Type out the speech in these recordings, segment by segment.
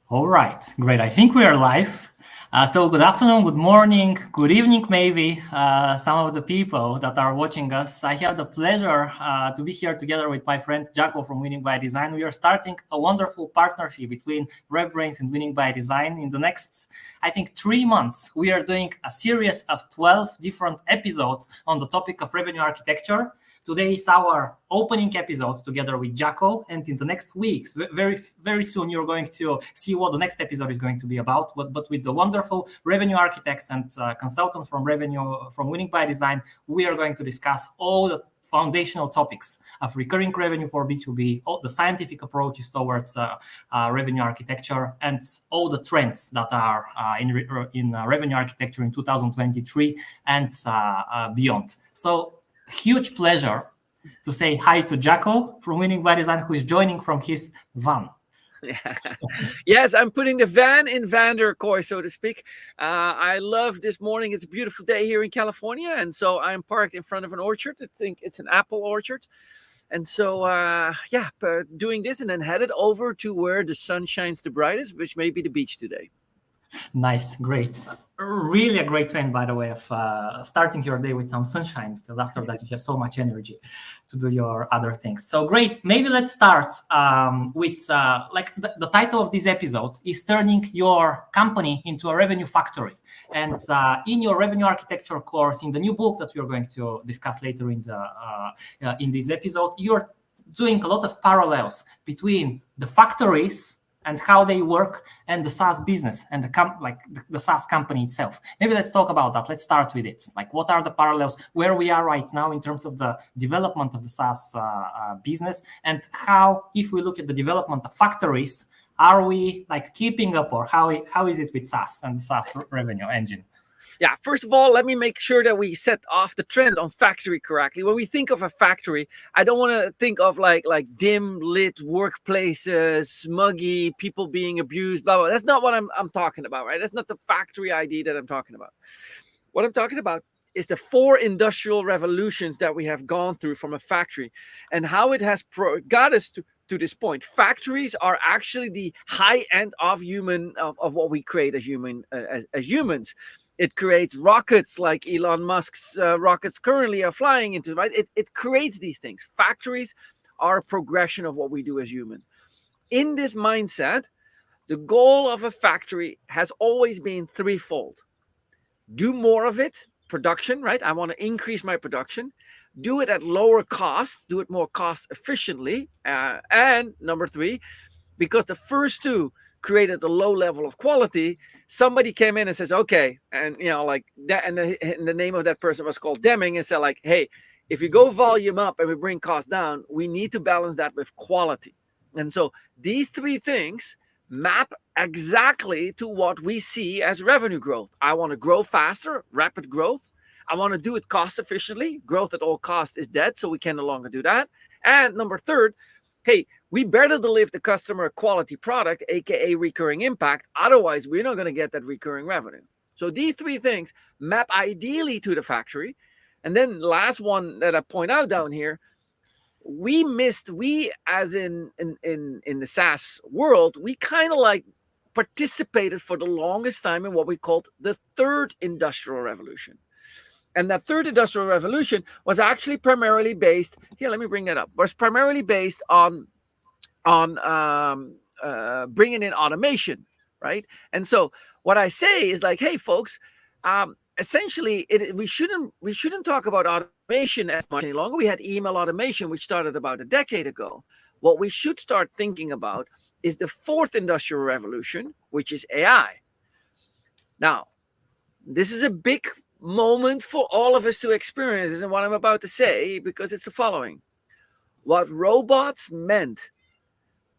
All right, great. I think we are live. So good afternoon, good morning, good evening, maybe some of the people that are watching us. I have the pleasure to be here together with my friend Jaco from Winning by Design. We are starting a wonderful partnership between RevBrains and Winning by Design. In the next, I think, 3 months, we are doing a series of 12 different episodes on the topic of revenue architecture. Today is our opening episode together with Jaco, and in the next weeks, very, very soon, you're going to see what the next episode is going to be about. But with the wonderful revenue architects and consultants from Winning by Design, we are going to discuss all the foundational topics of recurring revenue for B2B, all the scientific approaches towards revenue architecture, and all the trends that are in revenue architecture in 2023 and beyond. So, huge pleasure to say hi to Jaco from Winning by Design, who is joining from his van. Yeah. Yes, I'm putting the van in Vanderkooi, so to speak. I love this morning. It's a beautiful day here in California, and so I'm parked in front of an orchard. I think it's an apple orchard. And so, doing this and then headed over to where the sun shines the brightest, which may be the beach today. Nice, great. Really a great fan, by the way, of starting your day with some sunshine, because after that you have so much energy to do your other things. So great. Maybe let's start with the title of this episode is turning your company into a revenue factory. And in your revenue architecture course, in the new book that we're going to discuss later in this episode, you're doing a lot of parallels between the factories and how they work, and the SaaS business and the SaaS company itself. Maybe let's talk about that. Let's start with it. Like, what are the parallels where we are right now in terms of the development of the SaaS business, and how, if we look at the development of factories, are we keeping up, or how is it with SaaS and the SaaS revenue engine? Yeah, first of all, let me make sure that we set off the trend on factory correctly. When we think of a factory, I don't want to think of like dim lit workplaces, smuggy people being abused, blah blah. That's not what I'm talking about, right? That's not the factory idea that I'm talking about. What I'm talking about is the 4 industrial revolutions that we have gone through from a factory, and how it has got us to this point. Factories are actually the high end of what we create as humans. It creates rockets like Elon Musk's rockets currently are flying into, right? It creates these things. Factories are a progression of what we do as humans. In this mindset, the goal of a factory has always been threefold. Do more of it, production, right? I want to increase my production. Do it at lower cost, do it more cost efficiently. And number 3, because the first 2 created a low level of quality, somebody came in and says, okay, and that, and the name of that person was called Deming, and said hey, if you go volume up and we bring cost down, we need to balance that with quality. And so these 3 things map exactly to what we see as revenue growth. I want to grow faster, rapid growth. I want to do it cost efficiently. Growth at all cost is dead, so we can no longer do that. And number 3, hey, we better deliver the customer a quality product, aka recurring impact. Otherwise, we're not going to get that recurring revenue. So these 3 things map ideally to the factory. And then last one that I point out down here, we as in the SaaS world, we kind of participated for the longest time in what we called the 3rd industrial revolution. And that 3rd industrial revolution was actually primarily based, was primarily based on bringing in automation, right? And so what I say is hey, folks, essentially, we shouldn't talk about automation as much any longer. We had email automation, which started about a decade ago. What we should start thinking about is the 4th industrial revolution, which is AI. Now, this is a big moment for all of us to experience, isn't what I'm about to say, because it's the following. What robots meant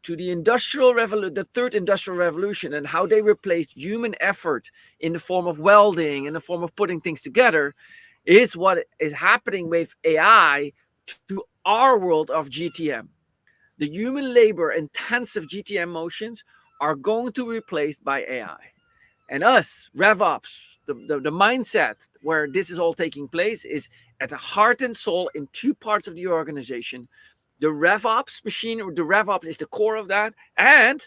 to the industrial revolution, the 3rd industrial revolution, and how they replaced human effort in the form of welding, in the form of putting things together, is what is happening with AI to our world of GTM. The human labor intensive GTM motions are going to be replaced by AI. And us, RevOps, the mindset where this is all taking place is at the heart and soul in two parts of the organization. The RevOps machine, or the RevOps is the core of that, and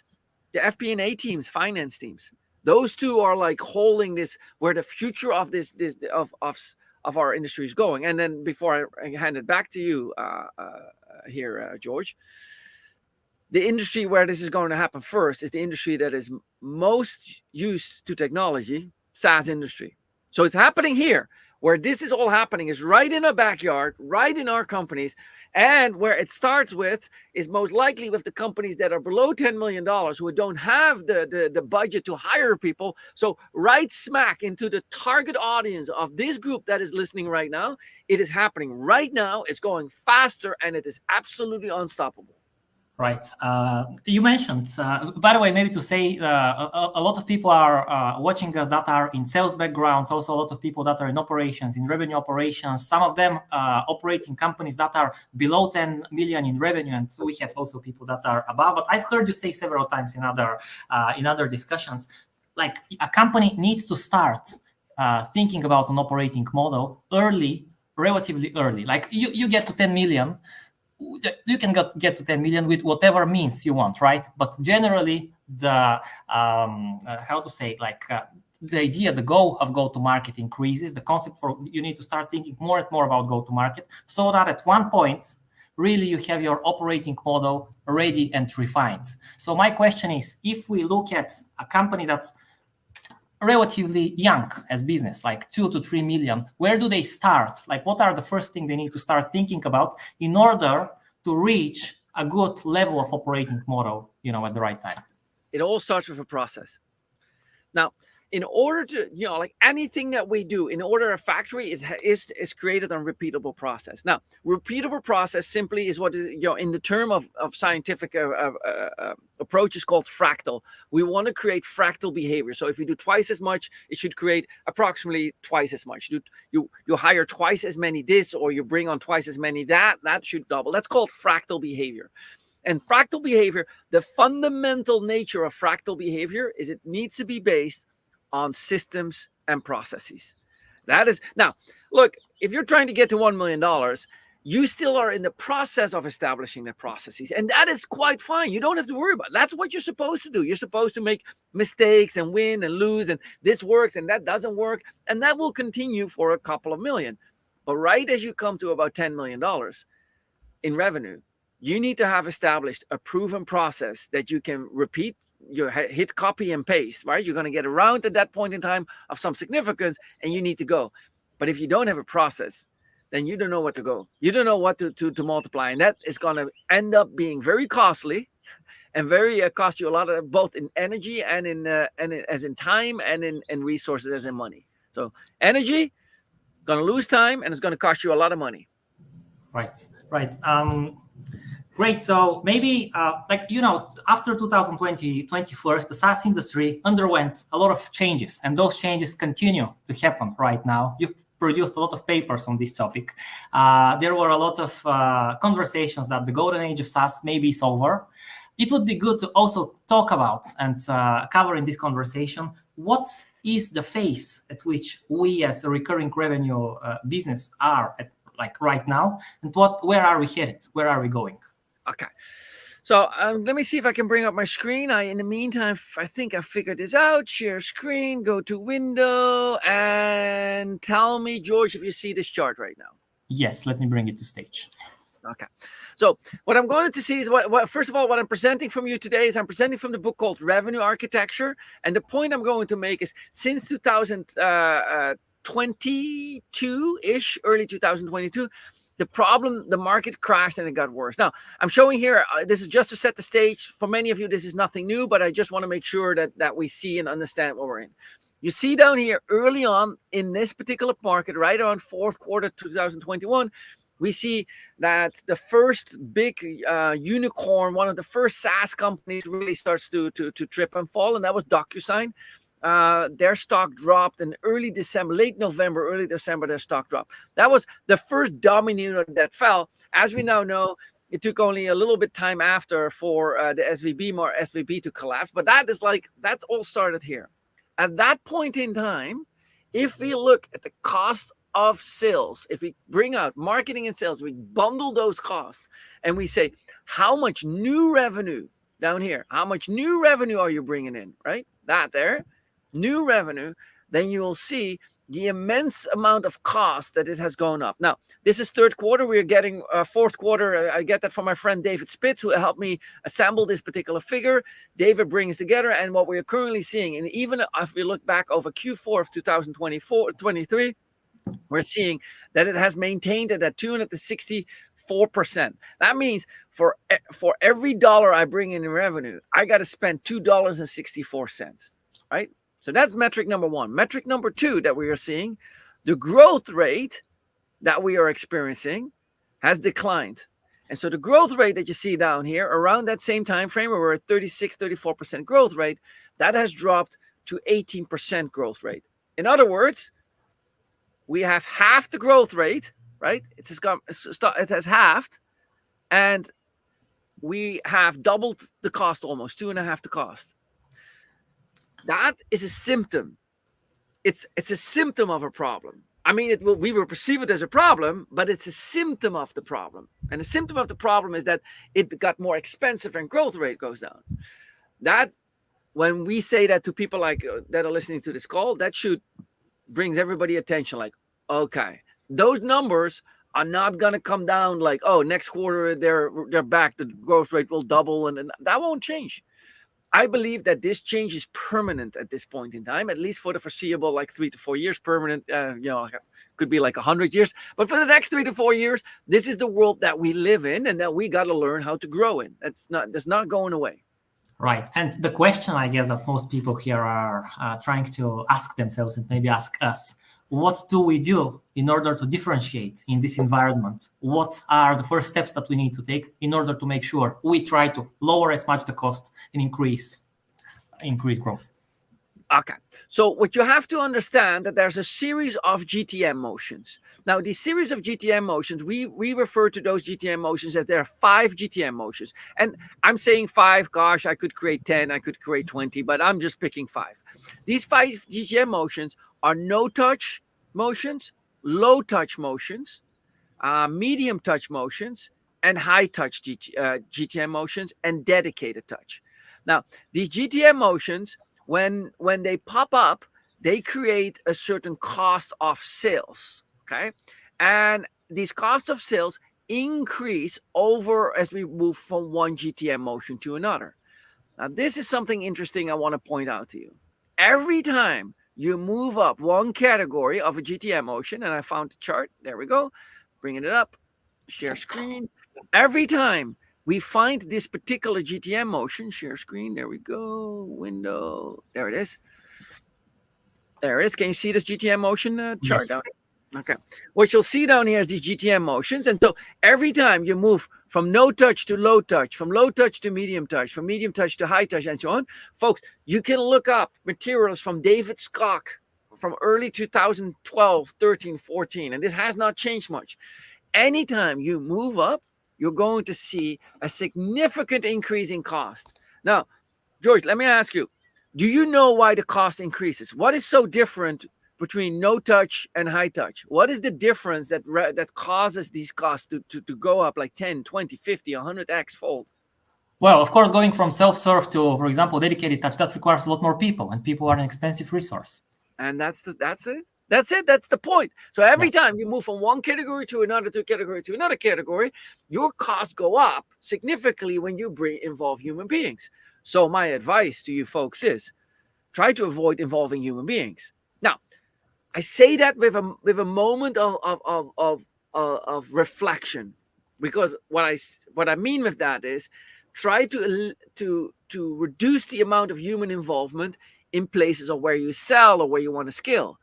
the FP&A teams, finance teams. Those two are like holding this, where the future of of our industry is going. And then before I hand it back to you here, George, the industry where this is going to happen first is the industry that is most used to technology, SaaS industry. So it's happening here. Where this is all happening is right in our backyard, right in our companies. And where it starts with is most likely with the companies that are below $10 million, who don't have the budget to hire people. So right smack into the target audience of this group that is listening right now. It is happening right now. It's going faster, and it is absolutely unstoppable. Right. You mentioned, by the way, maybe to say a lot of people are watching us that are in sales backgrounds, also a lot of people that are in operations, in revenue operations, some of them operating companies that are below 10 million in revenue. And so we have also people that are above. But I've heard you say several times in other discussions, like a company needs to start thinking about an operating model early, relatively early. Like you get to 10 million, you can get to 10 million with whatever means you want, right? But generally, the the idea, the goal of go-to-market increases. The concept for you need to start thinking more and more about go-to-market, so that at one point, really you have your operating model ready and refined. So my question is, if we look at a company that's relatively young as business, like 2 to 3 million, where do they start? Like, what are the first thing they need to start thinking about in order to reach a good level of operating model, at the right time? It all starts with a process. Now, in order to, like anything that we do, in order a factory is created on repeatable process. Now, repeatable process simply is what is, in the term of scientific approach is called fractal. We want to create fractal behavior. So if you do twice as much, it should create approximately twice as much. You hire twice as many this, or you bring on twice as many that should double. That's called fractal behavior. And fractal behavior, the fundamental nature of fractal behavior is it needs to be based on systems and processes. That is, now, look, if you're trying to get to $1 million, you still are in the process of establishing the processes. And that is quite fine. You don't have to worry about it. That's what you're supposed to do. You're supposed to make mistakes and win and lose, and this works and that doesn't work. And that will continue for a couple of million. But right as you come to about $10 million in revenue, you need to have established a proven process that you can repeat. You hit copy and paste, right? You're going to get around at that point in time of some significance, and you need to go. But if you don't have a process, then you don't know what to go. You don't know what to multiply. And that is going to end up being very costly and very cost you a lot of both in energy and as in time and in resources as in money. So energy, going to lose time, and it's going to cost you a lot of money. Right. Great. So maybe, after 2020, 21st, the SaaS industry underwent a lot of changes, and those changes continue to happen right now. You've produced a lot of papers on this topic. There were a lot of conversations that the golden age of SaaS maybe is over. It would be good to also talk about and cover in this conversation what is the phase at which we as a recurring revenue business are at, like right now, and where are we headed? Where are we going? Okay. So let me see if I can bring up my screen. In the meantime, I think I figured this out. Share screen, go to window, and tell me, George, if you see this chart right now. Yes, let me bring it to stage. Okay. So what I'm going to see is first of all, what I'm presenting from you today is I'm presenting from the book called Revenue Architecture. And the point I'm going to make is since 2022-ish, early 2022, the market crashed and it got worse. Now, I'm showing here, this is just to set the stage. For many of you, this is nothing new, but I just want to make sure that we see and understand what we're in. You see down here, early on in this particular market, right around fourth quarter 2021, we see that the first big unicorn, one of the first SaaS companies really starts to trip and fall, and that was DocuSign. Their stock dropped in late November, early December, their stock dropped. That was the first domino that fell. As we now know, it took only a little bit time after for the SVB to collapse, but that's all started here. At that point in time, if we look at the cost of sales, if we bring out marketing and sales, we bundle those costs and we say, how much new revenue down here, how much new revenue are you bringing in, right? That there, new revenue, then you will see the immense amount of cost that it has gone up. Now, this is third quarter. We're getting fourth quarter. I get that from my friend David Spitz, who helped me assemble this particular figure. David brings together, and what we're currently seeing, and even if we look back over Q4 of 2023, we're seeing that it has maintained it at 264%. That means for every dollar I bring in revenue, I got to spend $2.64, right? So that's metric number one. Metric number two that we are seeing, the growth rate that we are experiencing has declined. And so the growth rate that you see down here around that same time frame where we're at 34% growth rate, that has dropped to 18% growth rate. In other words, we have half the growth rate, right? It has halved, and we have doubled the cost, almost 2.5 the cost. That is a symptom. It's a symptom of a problem. I mean, we will perceive it as a problem, but it's a symptom of the problem. And the symptom of the problem is that it got more expensive and growth rate goes down. That, when we say that to people like that are listening to this call, that should brings everybody attention. Like, okay, those numbers are not going to come down like, oh, next quarter they're back, the growth rate will double, and that won't change. I believe that this change is permanent at this point in time, at least for the foreseeable, like 3 to 4 years. Permanent, could be like 100 years. But for the next 3 to 4 years, this is the world that we live in and that we got to learn how to grow in. That's not going away. Right. And the question, I guess, that most people here are trying to ask themselves and maybe ask us, what do we do in order to differentiate in this environment? What are the first steps that we need to take in order to make sure we try to lower as much the cost and increase growth? Okay. So what you have to understand that there's a series of GTM motions. Now, these series of GTM motions, we refer to those GTM motions as there are 5 GTM motions. And I'm saying 5, gosh, I could create 10, I could create 20, but I'm just picking 5. These 5 GTM motions are no-touch motions, low-touch motions, medium-touch motions, and high-touch GTM motions, and dedicated touch. Now, these GTM motions, when they pop up, they create a certain cost of sales, okay? And these costs of sales increase over as we move from one GTM motion to another. Now, this is something interesting I want to point out to you. Every time you move up one category of a GTM motion, and I found the chart, there we go, bringing it up, share screen. Every time we find this particular GTM motion, share screen, there we go, window, there it is. There it is. Can you see this GTM motion chart? Yes. Okay. What you'll see down here is these GTM motions. And so every time you move from no touch to low touch, from low touch to medium touch, from medium touch to high touch, and so on, folks, you can look up materials from David Skok from early 2012, 13, 14, and this has not changed much. Anytime you move up, you're going to see a significant increase in cost. Now, George, let me ask you, do you know why the cost increases? What is so different between no touch and high touch? What is the difference that causes these costs to go up like 10, 20, 50, 100x fold? Well, of course, going from self-serve to, for example, dedicated touch, that requires a lot more people, and people are an expensive resource. And that's it. That's the point. So every time you move from one category to another category, your costs go up significantly when you involve human beings. So my advice to you folks is try to avoid involving human beings. Now, I say that with a moment of reflection, because what I mean with that is try to reduce the amount of human involvement in places of where you sell or where you want to scale.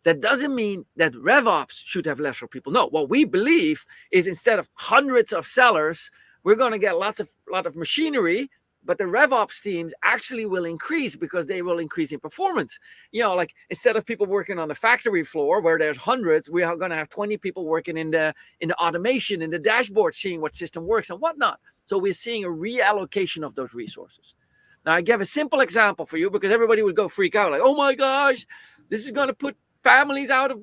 That doesn't mean that RevOps should have lesser people. No, what we believe is instead of hundreds of sellers, we're going to get a lot of machinery, but the RevOps teams actually will increase because they will increase in performance. Like instead of people working on the factory floor where there's hundreds, we are going to have 20 people working in the automation, in the dashboard, seeing what system works and whatnot. So we're seeing a reallocation of those resources. Now, I gave a simple example for you because everybody would go freak out, like, oh my gosh, this is going to put families out of,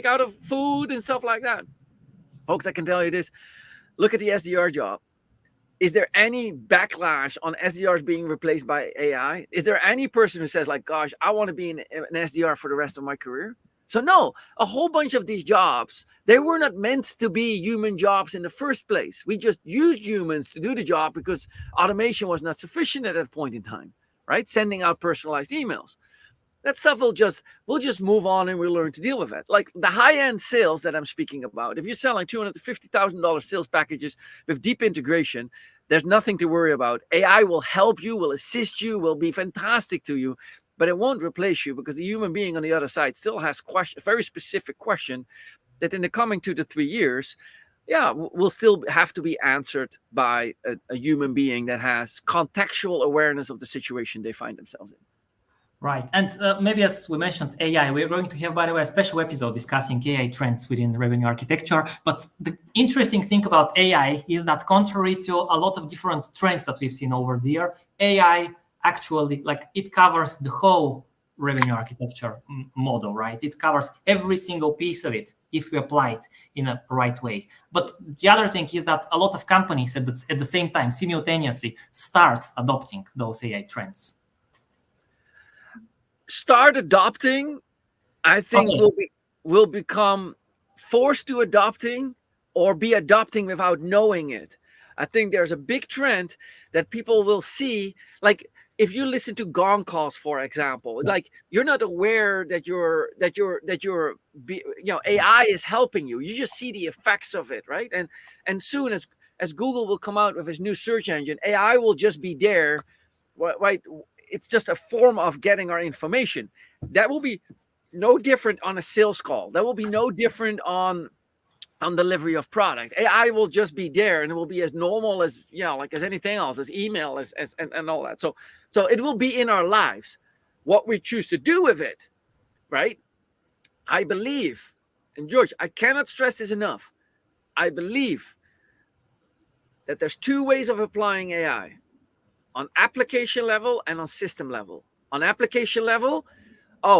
out of food and stuff like that. Folks, I can tell you this. Look at the SDR job. Is there any backlash on SDRs being replaced by AI? Is there any person who says, like, gosh, I want to be an SDR for the rest of my career? So no, a whole bunch of these jobs, they were not meant to be human jobs in the first place. We just used humans to do the job because automation was not sufficient at that point in time, right? Sending out personalized emails. That stuff we'll just move on and we'll learn to deal with it. Like the high-end sales that I'm speaking about, if you're selling $250,000 sales packages with deep integration, there's nothing to worry about. AI will help you, will assist you, will be fantastic to you, but it won't replace you because the human being on the other side still has a very specific question that in the coming 2 to 3 years, will still have to be answered by a human being that has contextual awareness of the situation they find themselves in. Right. And maybe as we mentioned, AI, we're going to have, by the way, a special episode discussing AI trends within revenue architecture. But the interesting thing about AI is that contrary to a lot of different trends that we've seen over the year, AI actually, it covers the whole revenue architecture model, right? It covers every single piece of it if we apply it in a right way. But the other thing is that a lot of companies at the same time, simultaneously, start adopting those AI trends. Start adopting, I think will become forced to adopting or be adopting without knowing it. I think there's a big trend that people will see, like if you listen to gong calls, for example, like you're not aware that AI is helping you. You just see the effects of it, right? And soon as Google will come out with his new search engine, AI will just be there, right? It's just a form of getting our information. That will be no different on a sales call. That will be no different on delivery of product. AI will just be there and it will be as normal as, as anything else, as email, and all that. So it will be in our lives. What we choose to do with it, right? I believe, and George, I cannot stress this enough. I believe that there's 2 ways of applying AI. On application level and on system level. On application level,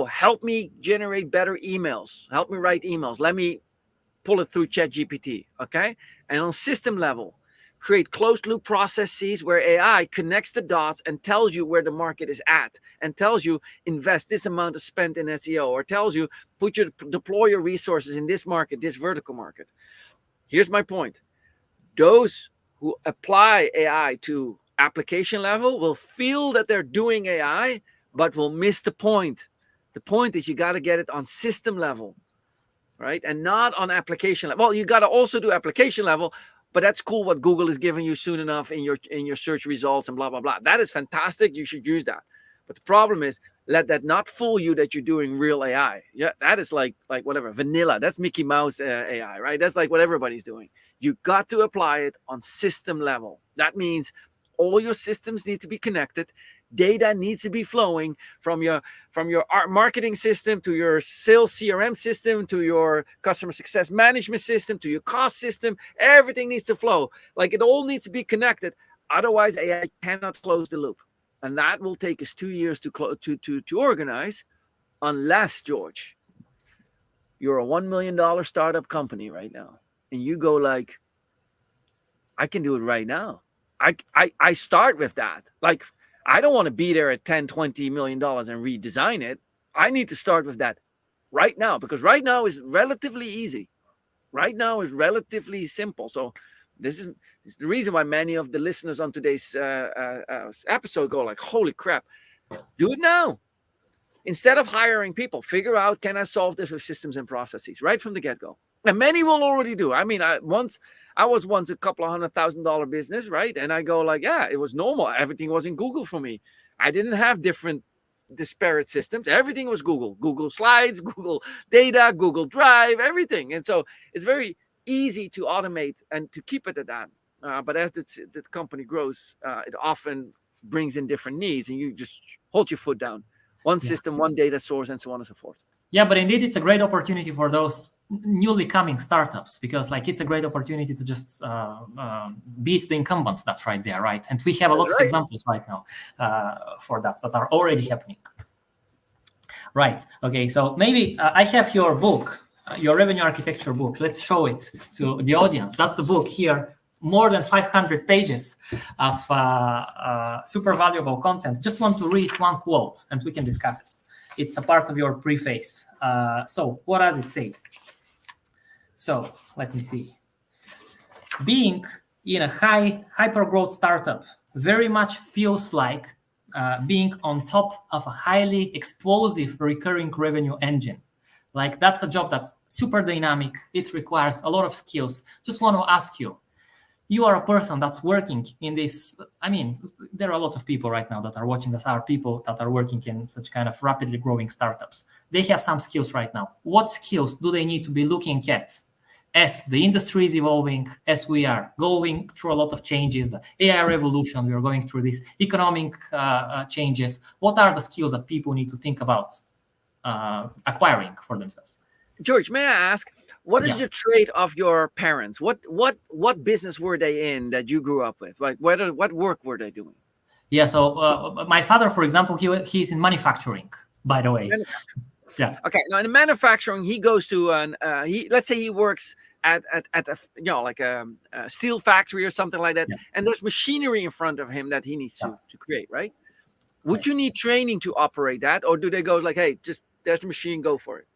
help me generate better emails. Help me write emails. Let me pull it through ChatGPT, okay? And on system level, create closed loop processes where AI connects the dots and tells you where the market is at and tells you invest this amount of spend in SEO or tells you deploy your resources in this market, this vertical market. Here's my point. Those who apply AI to application level will feel that they're doing AI, but will miss the point. The point is you got to get it on system level, right? And not on application level. Well, you got to also do application level, but that's cool what Google is giving you soon enough in your search results and blah, blah, blah. That is fantastic. You should use that. But the problem is, let that not fool you that you're doing real AI. Yeah, that is like whatever, vanilla. That's Mickey Mouse AI, right? That's like what everybody's doing. You got to apply it on system level. That means all your systems need to be connected. Data needs to be flowing from your marketing system to your sales CRM system to your customer success management system to your cost system. Everything needs to flow. Like it all needs to be connected. Otherwise, AI cannot close the loop. And that will take us 2 years to organize, unless, George, you're a $1 million startup company right now, and you go like, I can do it right now. I start with that. Like, I don't want to be there at $10-20 million and redesign it. I need to start with that right now, because right now is relatively easy. Right now is relatively simple. So this is the reason why many of the listeners on today's episode go like, holy crap, do it now. Instead of hiring people, figure out, can I solve this with systems and processes right from the get-go? And many will already do. I mean, I was once a couple of $100,000 business, right? And I go like, yeah, it was normal. Everything was in Google for me. I didn't have different disparate systems. Everything was Google Slides, Google Data, Google Drive, everything. And so it's very easy to automate and to keep it at that. But as the company grows, it often brings in different needs, and you just hold your foot down. One system, one data source, and so on and so forth. Yeah, but indeed, it's a great opportunity for those newly coming startups, because like it's a great opportunity to just beat the incumbents that's right there, right? And we have a That's lot of right. examples right now for that are already happening. Right. Okay. So maybe I have your book, your revenue architecture book. Let's show it to the audience. That's the book here. More than 500 pages of super valuable content. Just want to read one quote and we can discuss it. It's a part of your preface. So what does it say? So let me see. Being in a hyper growth startup very much feels like being on top of a highly explosive recurring revenue engine. Like that's a job that's super dynamic. It requires a lot of skills. Just want to ask you, you are a person that's working in this. I mean, there are a lot of people right now that are watching us, are people that are working in such kind of rapidly growing startups. They have some skills right now. What skills do they need to be looking at as the industry is evolving, as we are going through a lot of changes, the AI revolution, we are going through these economic changes? What are the skills that people need to think about acquiring for themselves? George, may I ask, what is the trait of your parents? What business were they in that you grew up with? Like, what work were they doing? Yeah, so my father, for example, he's in manufacturing, by the way. Yeah. Okay. Now in manufacturing, he goes to let's say he works at a like a steel factory or something like that, and there's machinery in front of him that he needs to create, right? Would you need training to operate that, or do they go like, hey, just there's the machine, go for it?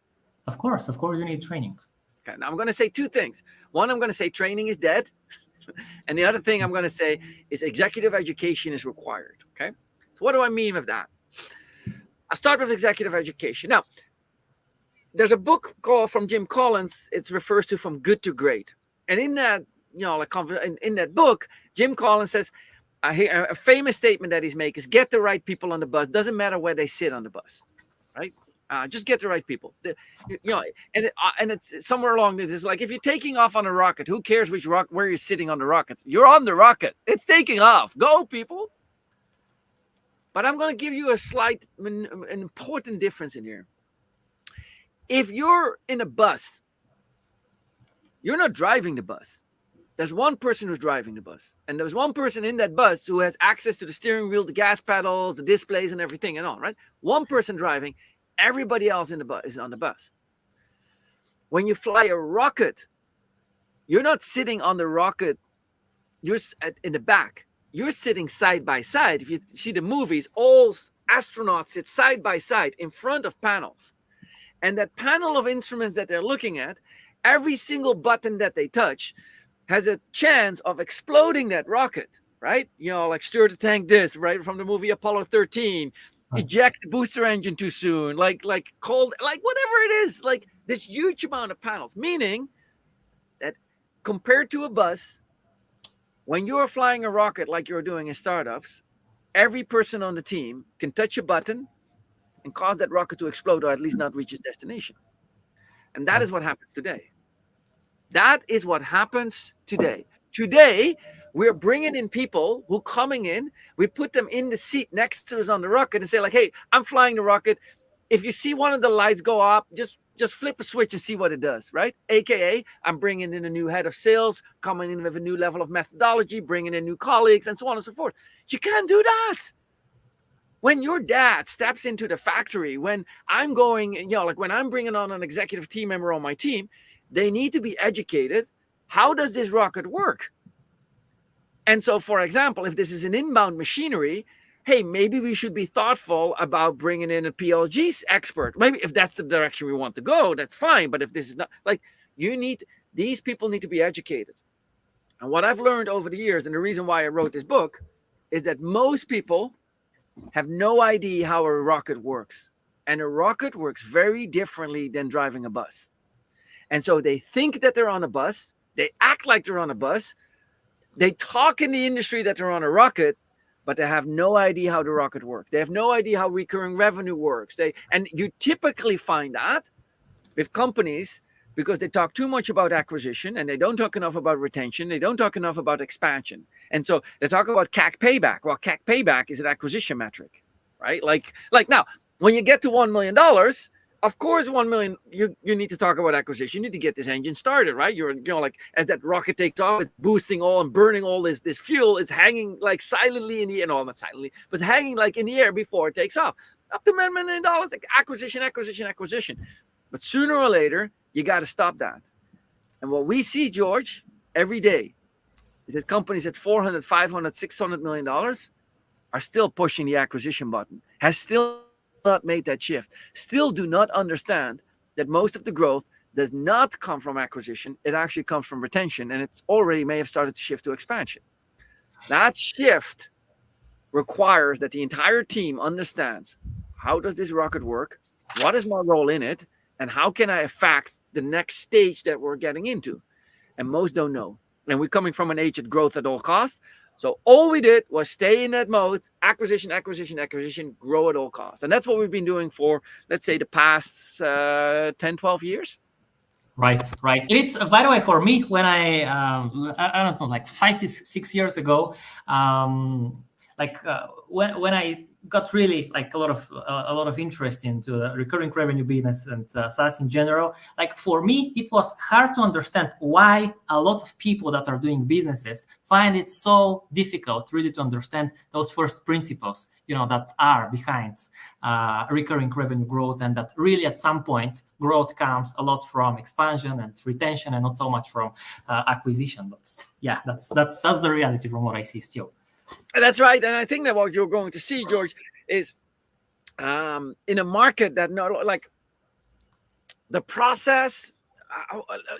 Of course, you need training. Okay. Now I'm going to say two things. One, I'm going to say training is dead, and the other thing I'm going to say is executive education is required. Okay. So what do I mean with that? I'll start with executive education. Now, there's a book called from Jim Collins. It refers to From Good to Great. And in that, like in that book, Jim Collins says a famous statement that he's making is get the right people on the bus. Doesn't matter where they sit on the bus, right? Just get the right people. And it's somewhere along this. Like if you're taking off on a rocket, who cares where you're sitting on the rocket? You're on the rocket. It's taking off. Go, people. But I'm going to give you an important difference in here. If you're in a bus, you're not driving the bus. There's one person who's driving the bus. And there's one person in that bus who has access to the steering wheel, the gas pedals, the displays, and everything and all, right? One person driving, everybody else in the bus is on the bus. When you fly a rocket, you're not sitting on the rocket. You're in the back. You're sitting side by side. If you see the movies, all astronauts sit side by side in front of panels. And that panel of instruments that they're looking at, every single button that they touch has a chance of exploding that rocket, right? Like stir the tank this, right? From the movie Apollo 13, eject the booster engine too soon, like cold, like whatever it is, like this huge amount of panels, meaning that compared to a bus, when you're flying a rocket like you're doing in startups, every person on the team can touch a button and cause that rocket to explode or at least not reach its destination. And that is what happens today. That is what happens today. Today, we're bringing in people who coming in, we put them in the seat next to us on the rocket and say like, hey, I'm flying the rocket. If you see one of the lights go up, just flip a switch and see what it does, right? AKA, I'm bringing in a new head of sales, coming in with a new level of methodology, bringing in new colleagues, and so on and so forth. You can't do that. When your dad steps into the factory, when I'm going, like when I'm bringing on an executive team member on my team, they need to be educated. How does this rocket work? And so, for example, if this is an inbound machinery, hey, maybe we should be thoughtful about bringing in a PLG expert. Maybe if that's the direction we want to go, that's fine. But if this is not, like, these people need to be educated. And what I've learned over the years, and the reason why I wrote this book, is that most people have no idea how a rocket works. And a rocket works very differently than driving a bus. And so they think that they're on a bus. They act like they're on a bus. They talk in the industry that they're on a rocket, but they have no idea how the rocket works. They have no idea how recurring revenue works. And you typically find that with companies because they talk too much about acquisition and they don't talk enough about retention. They don't talk enough about expansion. And so they talk about CAC payback. Well, CAC payback is an acquisition metric, right? Like now, when you get to $1 million, Of course, 1 million, you need to talk about acquisition. You need to get this engine started, right? You're, like, as that rocket takes off, it's boosting all and burning all this fuel. It's hanging like silently in the air. No, not silently, but it's hanging like in the air before it takes off. Up to $1 million, like acquisition. But sooner or later, you got to stop that. And what we see, George, every day is that companies at 400, 500, 600 million dollars are still pushing the acquisition button, has still not made that shift, still do not understand that most of the growth does not come from acquisition. It actually comes from retention, and it's already may have started to shift to expansion. That shift requires that the entire team understands, how does this rocket work? What is my role in it? And how can I affect the next stage that we're getting into? And most don't know. And we're coming from an age of growth at all costs. So all we did was stay in that mode, acquisition, grow at all costs. And that's what we've been doing for, let's say, the past 10, 12 years. Right. It's, by the way, for me, when I don't know, like 5-6 years ago, when I got really like a lot of interest into the recurring revenue business and SaaS in general. Like for me, it was hard to understand why a lot of people that are doing businesses find it so difficult really to understand those first principles, that are behind recurring revenue growth, and that really at some point growth comes a lot from expansion and retention and not so much from acquisition. But yeah, that's the reality from what I see still. That's right. And I think that what you're going to see, George, is in a market that not like the process,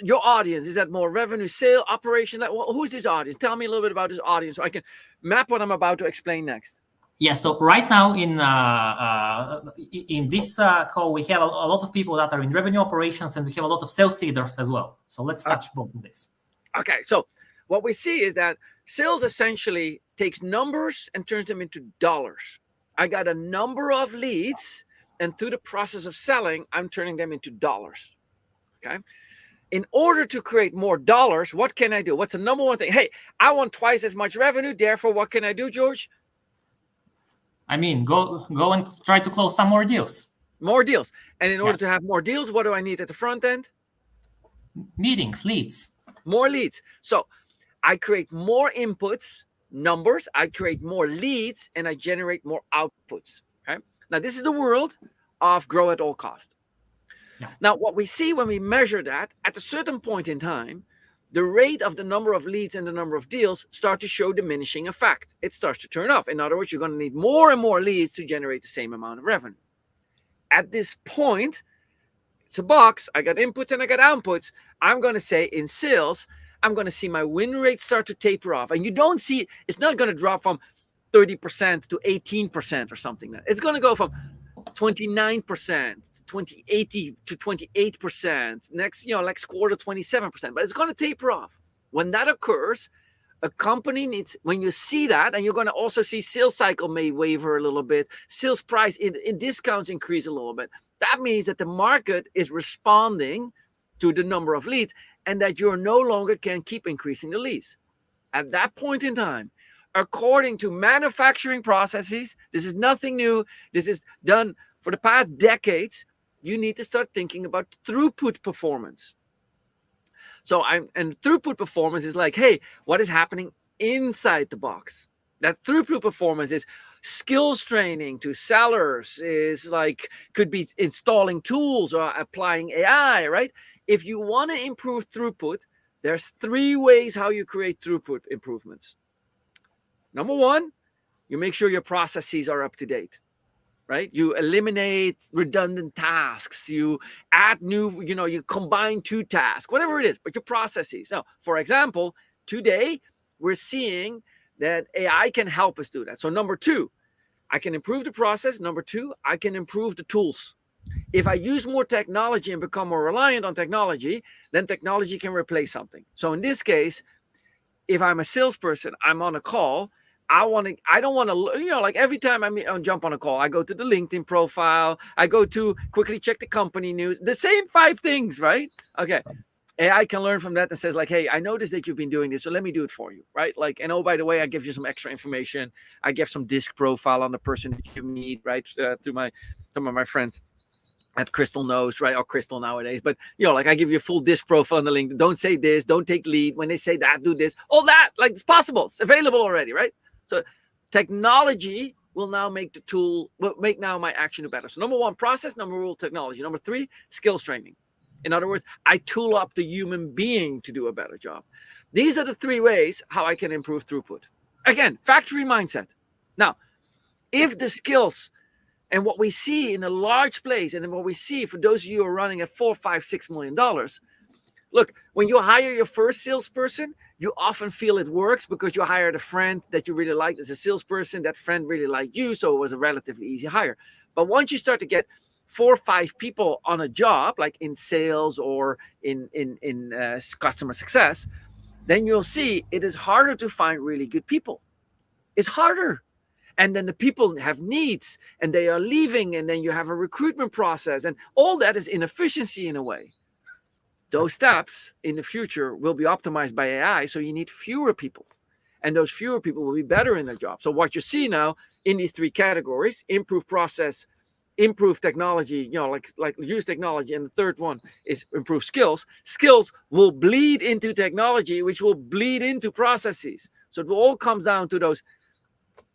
your audience, is that more revenue, sale, operation? Who's this audience? Tell me a little bit about this audience so I can map what I'm about to explain next. Yeah, so right now in this call, we have a lot of people that are in revenue operations, and we have a lot of sales leaders as well. So let's touch both of this. Okay, so what we see is that sales essentially takes numbers and turns them into dollars. I got a number of leads, and through the process of selling, I'm turning them into dollars. Okay. In order to create more dollars, what can I do? What's the number one thing? Hey, I want twice as much revenue. Therefore, what can I do, George? I mean, go and try to close some more deals. More deals. And in order to have more deals, what do I need at the front end? Meetings, leads. More leads. So I create more inputs, numbers, I create more leads, and I generate more outputs. Okay. Now, this is the world of grow at all cost. Yeah. Now, what we see when we measure that, at a certain point in time, the rate of the number of leads and the number of deals start to show diminishing effect. It starts to turn off. In other words, you're going to need more and more leads to generate the same amount of revenue. At this point, it's a box. I got inputs and I got outputs. I'm going to say in sales, I'm going to see my win rate start to taper off. And you don't see, it's not going to drop from 30% to 18% or something. It's going to go from 29% to 80 to 28%. Next quarter, 27%. But it's going to taper off. When that occurs, a company needs, when you see that, and you're going to also see sales cycle may waver a little bit, sales price in discounts increase a little bit. That means that the market is responding to the number of leads, and that you no longer can keep increasing the leads. At that point in time, according to manufacturing processes, this is nothing new. This is done for the past decades. You need to start thinking about throughput performance. And throughput performance is like, hey, what is happening inside the box? That throughput performance is skills training to sellers, is like, could be installing tools or applying AI, right? If you want to improve throughput, there's 3 ways how you create throughput improvements. Number 1, you make sure your processes are up to date, right? You eliminate redundant tasks. You add new, you combine 2 tasks, whatever it is, but your processes. Now, for example, today we're seeing that AI can help us do that. So number 2, I can improve the process. Number 2, I can improve the tools. If I use more technology and become more reliant on technology, then technology can replace something. So in this case, if I'm a salesperson, I'm on a call, I don't want to, like every time I jump on a call, I go to the LinkedIn profile, I go to quickly check the company news, the same 5 things, right? Okay. AI can learn from that and says like, hey, I noticed that you've been doing this, so let me do it for you, right? Like, and oh, by the way, I give you some extra information. I give some disc profile on the person that you meet, right? Through some of my friends. at Crystal knows, right? Or Crystal nowadays. But, like I give you a full disc profile on the link. Don't say this. Don't take lead. When they say that, do this. All that, like, it's possible. It's available already, right? So technology will now make the tool, will make now my action better. So number one, process. Number two, technology. Number three, skills training. In other words, I tool up the human being to do a better job. These are the three ways how I can improve throughput. Again, factory mindset. Now, if the skills and what we see in a large place, and what we see for those of you who are running at $4, $5, $6 million, look, when you hire your first salesperson, you often feel it works because you hired a friend that you really liked as a salesperson. That friend really liked you, so it was a relatively easy hire. But once you start to get 4 or 5 people on a job, like in sales or in customer success, then you'll see it is harder to find really good people. It's harder. And then the people have needs and they are leaving, and then you have a recruitment process, and all that is inefficiency in a way. Those steps in the future will be optimized by AI, so you need fewer people, and those fewer people will be better in their job. So what you see now in these 3 categories: improve process, improve technology, like use technology, and the third one is improve skills. Skills will bleed into technology, which will bleed into processes. So it all comes down to those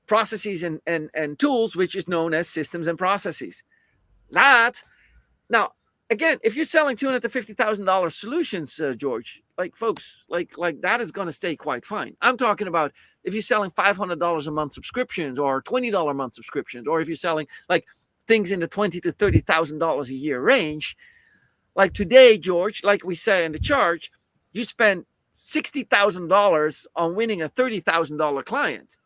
processes and tools, which is known as systems and processes. That, now, again, if you're selling $250,000 solutions, George, like, folks, like that is going to stay quite fine. I'm talking about if you're selling $500 a month subscriptions, or $20 a month subscriptions, or if you're selling like things in the $20,000 to $30,000 a year range. Like today, George, like we say in the chart, you spend $60,000 on winning a $30,000 client.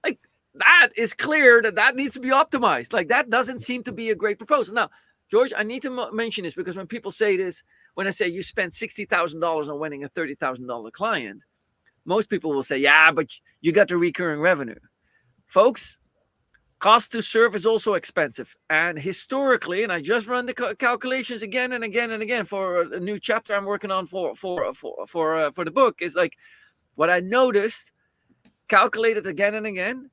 Like that is clear that needs to be optimized. Like, that doesn't seem to be a great proposal. Now, George, I need to mention this, because when people say this, when I say you spend $60,000 on winning a $30,000 client, most people will say, yeah, but you got the recurring revenue. Folks, cost to serve is also expensive. And historically, and I just run the calculations again and again and again for a new chapter I'm working on for the book, is like, what I noticed, calculated again and again,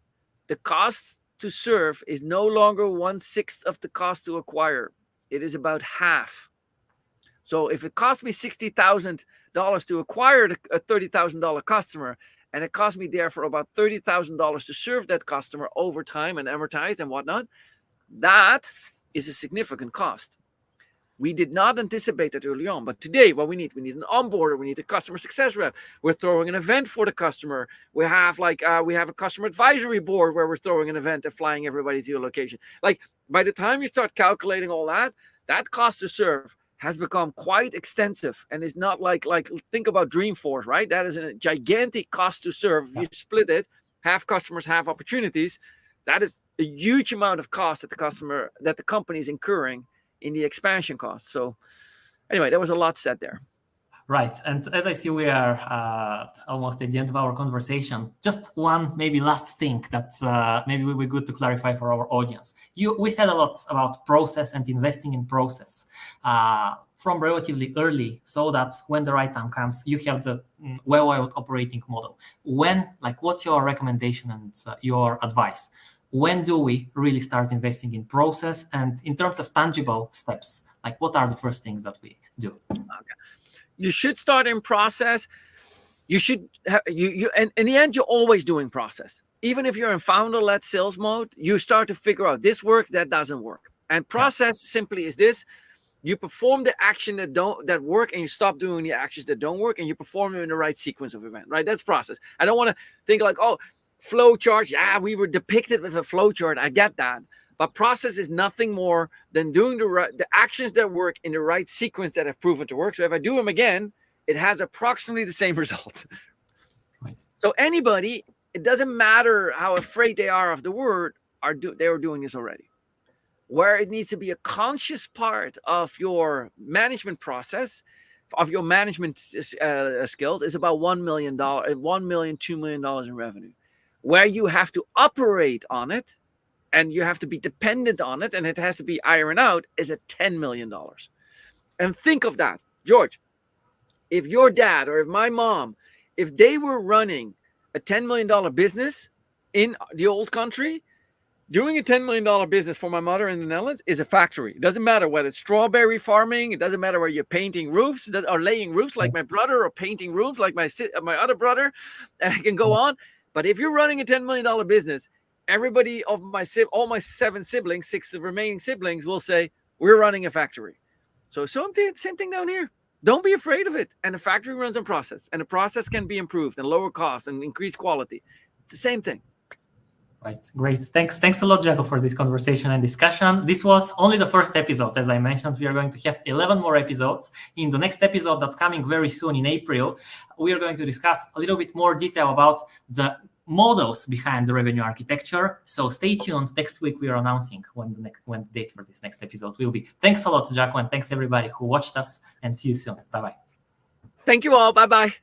the cost to serve is no longer 1/6 of the cost to acquire. It is about half. So if it cost me $60,000 to acquire a $30,000 customer, and it cost me therefore about $30,000 to serve that customer over time and amortized and whatnot, that is a significant cost. We did not anticipate that early on, but today what we need an onboarder, we need a customer success rep. We're throwing an event for the customer. We have a customer advisory board where we're throwing an event and flying everybody to your location. Like, by the time you start calculating all that, that cost to serve has become quite extensive, and is not like think about Dreamforce, right? That is a gigantic cost to serve. If you split it, half customers, half opportunities, that is a huge amount of cost that the company is incurring in the expansion costs. So anyway, there was a lot said there. Right. And as I see, we are almost at the end of our conversation. Just one maybe last thing that maybe will be good to clarify for our audience. We said a lot about process and investing in process from relatively early, so that when the right time comes, you have the well-oiled operating model. What's your recommendation and your advice? When do we really start investing in process? And in terms of tangible steps, like, what are the first things that we do? Okay. You should start in process. You should have, and in the end, you're always doing process. Even if you're in founder-led sales mode, you start to figure out this works, that doesn't work. And process simply is this: you perform the action that work, and you stop doing the actions that don't work, and you perform them in the right sequence of event, right? That's process. I don't want to think like, oh, flow chart. Yeah, we were depicted with a flow chart. I get that. But process is nothing more than doing the actions that work in the right sequence that have proven to work. So if I do them again, it has approximately the same result. Right. So anybody, it doesn't matter how afraid they are of the word, they are doing this already. Where it needs to be a conscious part of your management process, of your management skills, is about $1 million, $2 million in revenue. Where you have to operate on it, and you have to be dependent on it, and it has to be ironed out, is at $10 million. And think of that, George. If your dad or if my mom, if they were running a $10 million business in the old country, Doing a $10 million business for my mother in the Netherlands is a factory. It doesn't matter whether it's strawberry farming. It doesn't matter whether you're painting roofs or laying roofs like my brother, or painting rooms like my other brother, and I can go on. But if you're running a $10 million business, everybody of all my 7 siblings, 6 remaining siblings will say, we're running a factory. So same thing down here. Don't be afraid of it. And the factory runs on process, and the process can be improved and lower cost and increase quality. It's the same thing. Right. Great. Thanks a lot, Jaco, for this conversation and discussion. This was only the first episode. As I mentioned, we are going to have 11 more episodes. In the next episode that's coming very soon in April, we are going to discuss a little bit more detail about the models behind the revenue architecture. So stay tuned. Next week, we are announcing when the date for this next episode will be. Thanks a lot, Jaco, and thanks everybody who watched us, and see you soon. Bye-bye. Thank you all. Bye-bye.